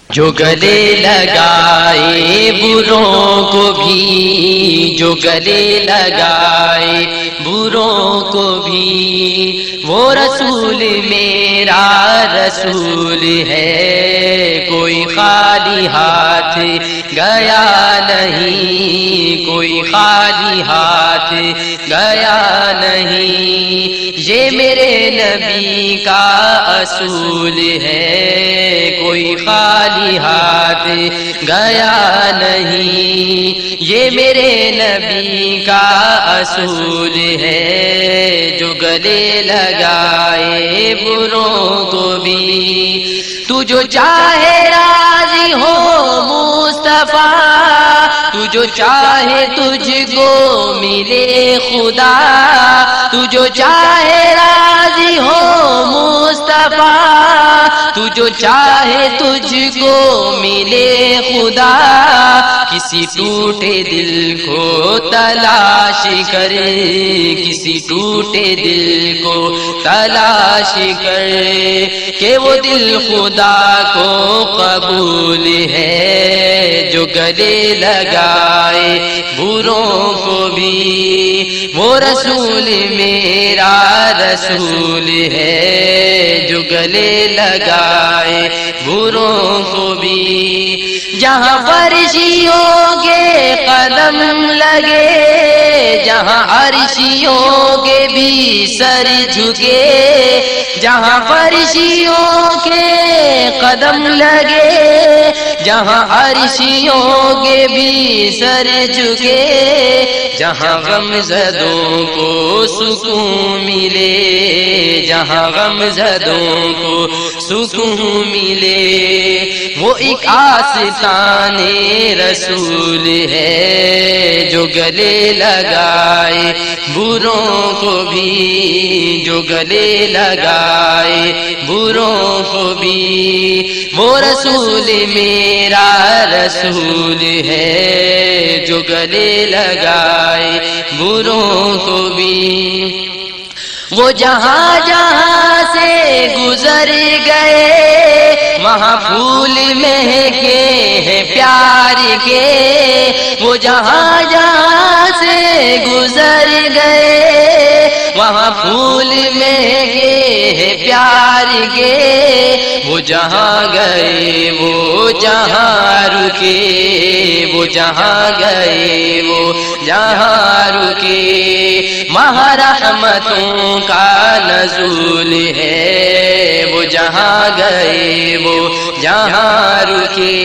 جو گلے لگائے بروں کو بھی، جو گلے لگائے بروں کو بھی، وہ رسول میرا رسول ہے، کوئی خالی ہاتھ گیا نہیں، کوئی خالی ہاتھ گیا نہیں، یہ میرے نبی کا اصول ہے، کوئی خالی ہاتھ گیا نہیں، یہ میرے نبی کا اصول ہے، جو گلے لگائے بروں کو بھی، تو جو چاہے راضی ہو مصطفیٰ، تو جو چاہے تجھ کو ملے خدا، تو جو چاہے راضی ہو مصطفیٰ، تو جو چاہے تجھ کو ملے خدا، کسی ٹوٹے دل کو تلاش کر، کسی ٹوٹے دل کو تلاش کر، کہ وہ دل خدا کو قبول ہے، جو گلے لگائے بروں کو بھی، وہ رسول میرا رسول ہے، جو گلے لگائے بروں کو بھی، جہاں فرشتوں کے قدم لگے، جہاں عرشیوں کے بھی سر جھکے، جہاں فرشتوں کے قدم لگے، جہاں عرشیوں کے بھی سر جھکے، جہاں غم زدوں کو سکون ملے، جہاں غم زدوں کو سکون ملے، وہ ایک آستان رسول ہے، جو گلے لگائے بروں کو بھی، جو گلے لگائے بروں کو بھی، وہ رسول میرا رسول ہے، جو گلے لگائے بروں کو بھی، وہ جہاں جہاں سے گزر گئے، وہاں پھول مہکے ہیں پیار کے، وہ جہاں جہاں سے گزر گئے، وہاں پھول مہکے ہیں پیار کے، وہ جہاں گئے وہ جہاں رکے، وہ جہاں گئے وہ جہاں رکے، وہاں رحمتوں کا نزول ہے، وہ جہاں گئے وہ جہاں رکے،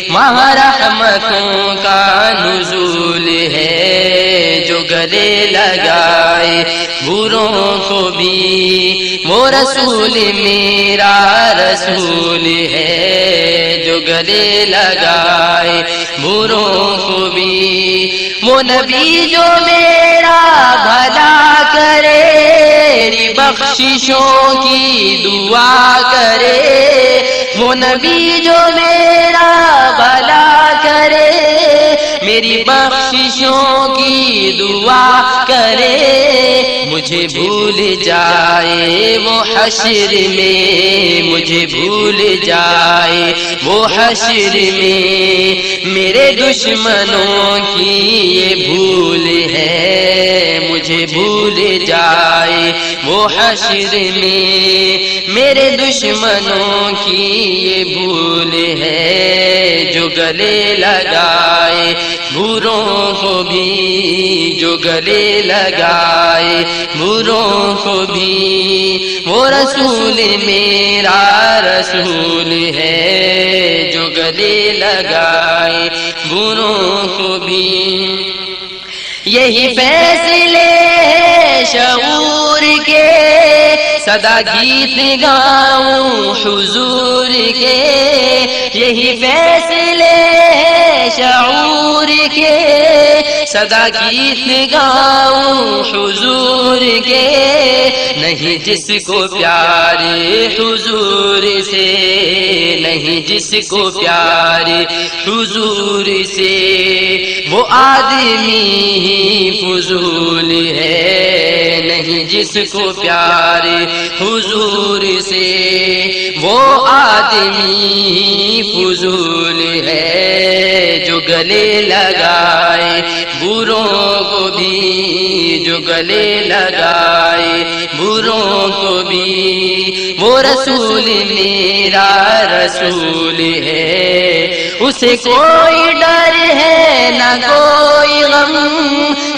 وہاں رحمتوں کا نزول ہے، جو گلے لگائے بروں کو بھی، وہ رسول میرا رسول ہے، جو گلے لگائے بروں کو بھی، وہ نبی جو میرا بھلا کرے، میری بخششوں کی دعا کرے، وہ نبی جو میرا بھلا کرے، میری بخششوں کی دعا کرے، مجھے بھول جائے وہ حشر میں، مجھے بھول جائے وہ حشر میں، میرے دشمنوں کی یہ بھول ہے، مجھے بھول جائے وہ حشر میں، میرے دشمنوں کی یہ بھول ہے، جو گلے لگائے بروں کو بھی، جو گلے لگائے بروں کو بھی، وہ رسول میرا رسول ہے، جو گلے لگائے بروں کو بھی، یہی فیصلے ہیں شعور کے، صدا گیت گاؤں حضور کے، یہی فیصلے ہیں شعور کے، صدا گیت گاؤں حضور کے، نہیں جس کو پیار حضور سے، نہیں جس کو پیار حضور سے، وہ آدمی ہی فضول ہے، نہیں نہیں جس کو پیار حضور سے، وہ آدمی فضول ہے جو گلے لگائے بروں کو بھی، جو گلے لگائے بروں کو بھی۔ وہ رسول میرا رسول ہے، اسے کوئی ڈر ہے نہ کوئی غم،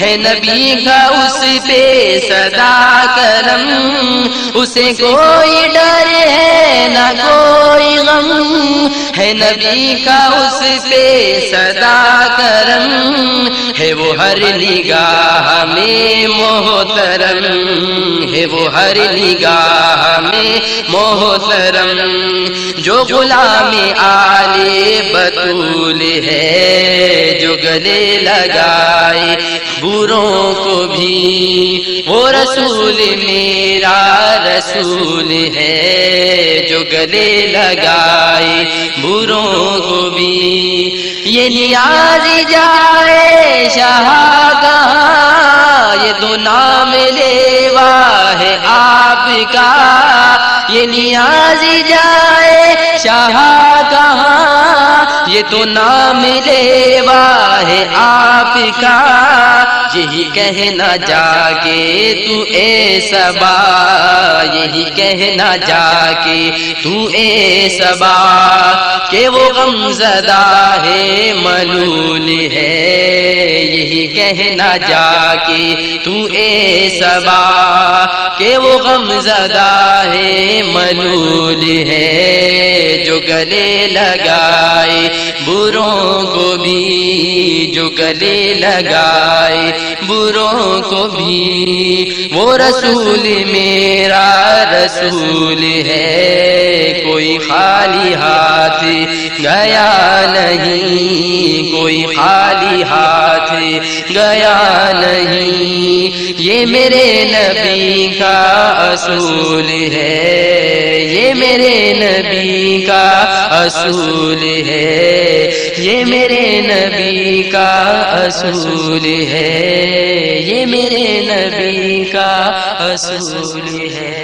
ہے نبی کا اس پہ سدا کرم، اسے کوئی ڈر ہے نہ کوئی غم، ہے نبی کا اس پہ سدا کرم، ہے وہ ہر نگاہ میں محترم، ہے وہ ہر نگاہ میں محترم، جو غلام آل بطول ہے، جو گلے لگائے بروں کو بھی۔ وہ رسول میرا رسول ہے، جو گلے لگائے بروں کو بھی۔ یہ نیاز جائے شاہ کہاں، یہ تو نام لیوا ہے آپ کا، یہ نیاز جائے شاہ کہاں، یہ تو نام لیوا ہے آپ کا۔ یہی کہنا جا کے تو اے صبا، یہی کہنا جا کے تو اے صبا، کہ وہ غم زدہ ہے ملول ہے، یہی کہنا جا کے تو اے صبا، کہ وہ غم زدہ ہے ملول ہے، جو گلے لگائے بروں کو بھی، جو گلے لگائے بروں کو بھی۔ وہ رسول میرا رسول ہے، کوئی خالی ہاتھ گیا نہیں، کوئی خالی ہاتھ گیا نہیں، یہ میرے نبی کا اصول ہے، یہ میرے نبی کا اصول ہے، یہ میرے نبی کا اصول ہے، یہ میرے نبی کا اصول ہے۔